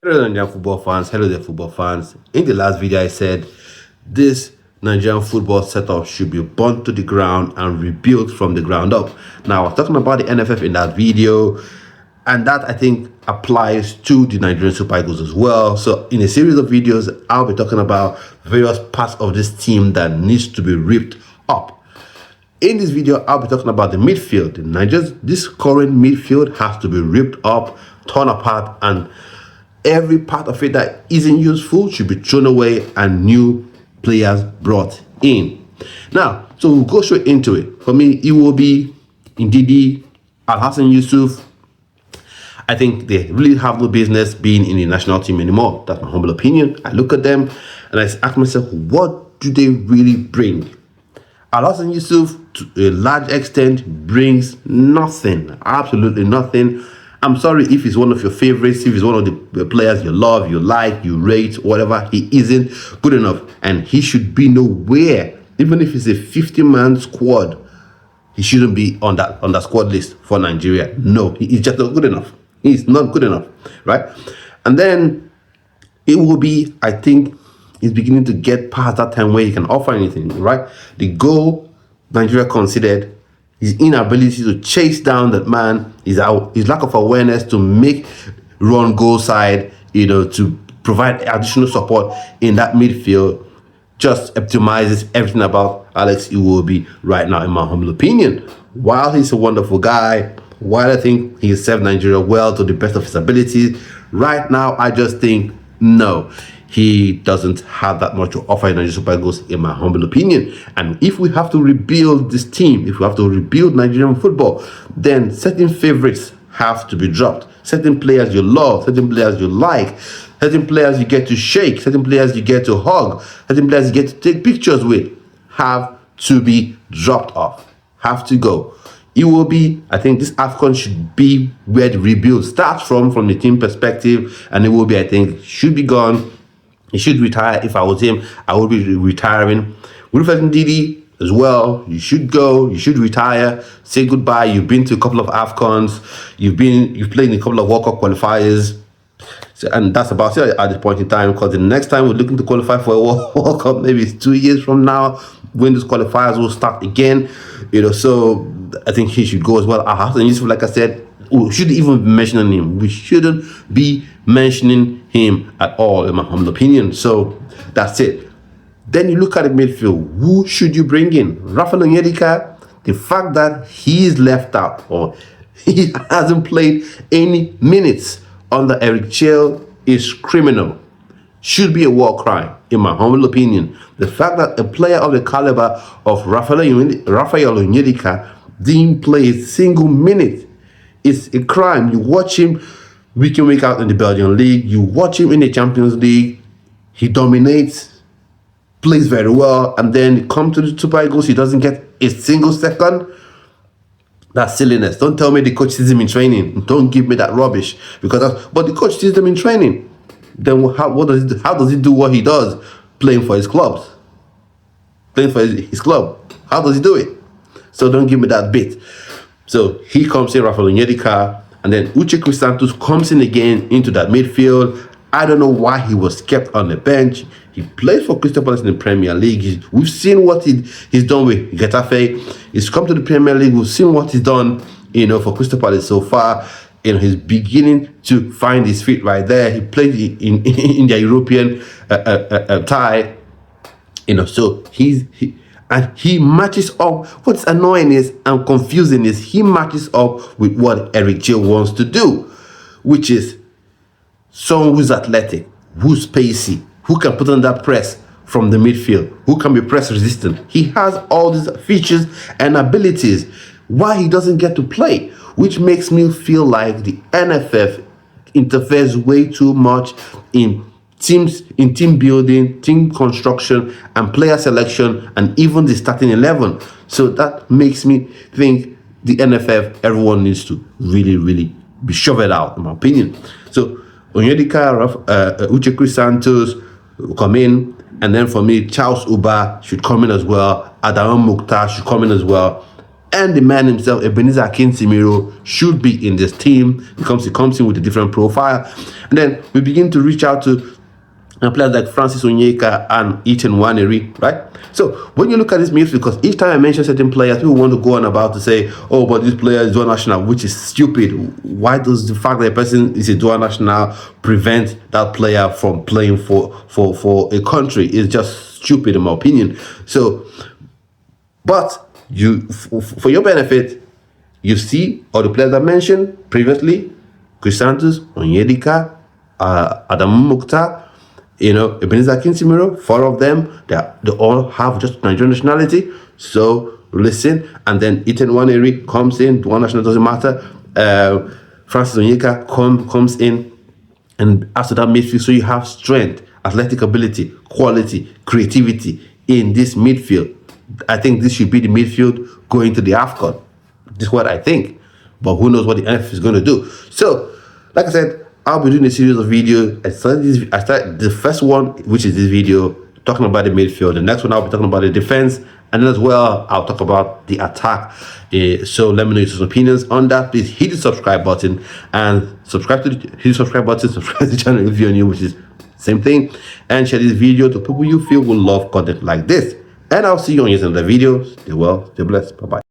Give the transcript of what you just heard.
Hello Nigerian football fans, hello there football fans. In the last video I said this Nigerian football setup should be burnt to the ground and rebuilt from the ground up. Now I was talking about the NFF in that video, and that I think applies to the Nigerian Super Eagles as well. So in a series of videos I'll be talking about various parts of this team that needs to be ripped up. In this video, I'll be talking about the midfield. This current midfield has to be ripped up, torn apart, and every part of it that isn't useful should be thrown away and new players brought in. Now, so we'll go straight into it. For me, Iwobi, Ndidi, Al-Hassan Yusuf, I think they really have no business being in the national team anymore. That's my humble opinion. I look at them and I ask myself, what do they really bring? Al-Hassan Yusuf, to a large extent, brings nothing, absolutely nothing. I'm sorry if he's one of your favorites, if he's one of the players you love, you like, you rate, whatever, he isn't good enough. And he should be nowhere. Even if it's a 50-man squad, he shouldn't be on that squad list for Nigeria. No, he's just not good enough. He's not good enough, right? And then it will be, I think, he's beginning to get past that time where he can offer anything, right? The goal Nigeria considered, his inability to chase down that man, his lack of awareness to make run goal side, to provide additional support in that midfield, just optimizes everything about Alex Iwobi right now, in my humble opinion. While he's a wonderful guy, while I think he served Nigeria well to the best of his abilities, right now I just think, no, he doesn't have that much to offer in Nigerian Super Eagles, in my humble opinion. And if we have to rebuild this team, if we have to rebuild Nigerian football, then certain favorites have to be dropped. Certain players you love, certain players you like, certain players you get to shake, certain players you get to hug, certain players you get to take pictures with, have to be dropped off, have to go. It will be, I think this AFCON should be where the rebuild starts from the team perspective, and it will be, I think, should be gone. He should retire. If I was him, I would be retiring. Wilfred Ndidi as well. You should go. You should retire. Say goodbye. You've been to a couple of AFCONs. You've played in a couple of World Cup qualifiers. So, and that's about it at this point in time, because the next time we're looking to qualify for a World Cup, maybe it's 2 years from now, when those qualifiers will start again. So I think he should go as well. Hassan Yusuf, like I said, we shouldn't even be mentioning him. We shouldn't be mentioning him at all, in my humble opinion. So that's it. Then you look at the midfield. Who should you bring in? Rafael Onyedika, the fact that he's left out or he hasn't played any minutes under Eric Chell is criminal. Should be a war crime, in my humble opinion. The fact that a player of the caliber of Rafael Onyedika didn't play a single minute is a crime. You watch him week in, week out in the Belgian league. You watch him in the Champions League. He dominates, plays very well, and then come to the Super Eagles, he doesn't get a single second. That's silliness. Don't tell me the coach sees him in training. Don't give me that rubbish. But the coach sees them in training. Then how does he do what he does? Playing for his clubs. Playing for his club. How does he do it? So don't give me that bit. So he comes in, Rafael Onyedika, and then Uche Santos comes in again into that midfield. I don't know why he was kept on the bench. He plays for Crystal Palace in the Premier League. We've seen what he's done with Getafe. He's come to the Premier League. We've seen what he's done, for Crystal Palace so far. He's beginning to find his feet right there. He played in the European tie. So he matches up. What's annoying is and confusing is he matches up with what Eric Chell wants to do, which is someone who's athletic, who's pacey, who can put on that press from the midfield, who can be press resistant. He has all these features and abilities. Why he doesn't get to play, which makes me feel like the NFF interferes way too much in team building, team construction, and player selection, and even the starting 11. So that makes me think the NFF, everyone needs to really, really be shoved out, in my opinion. So Onyedika, Uche Santos come in, and then for me, Charles Uba should come in as well. Adamu Mukhtar should come in as well. and the man himself, Ebenezer Akintimiro, should be in this team because he comes in with a different profile. And then we begin to reach out to players like Francis Onyeka and Ethan Nwaneri, right? So when you look at this midfield, because each time I mention certain players, people want to go on about to say, oh, but this player is dual national, which is stupid. Why does the fact that a person is a dual national prevent that player from playing for a country? It's just stupid in my opinion. So, but for your benefit, you see all the players I mentioned previously: Chris Santos, Onyedika, Adamu Mukhtar, Ebenezer Akintimiro, 4 of them, they all have just Nigerian nationality. So listen, and then Ethan Nwaneri comes in, one national doesn't matter. Francis Onyeka comes in, and after that midfield, so you have strength, athletic ability, quality, creativity in this midfield. I think this should be the midfield going to the AFCON. This is what I think, but who knows what the NFF is going to do. So, like I said, I'll be doing a series of videos. I started the first one, which is this video, talking about the midfield. The next one, I'll be talking about the defense. And then as well, I'll talk about the attack. So let me know your opinions on that. Please hit the subscribe button and subscribe to subscribe to the channel if you're new, which is same thing. And share this video to people you feel will love content like this. And I'll see you on yet another video. Stay well, stay blessed. Bye-bye.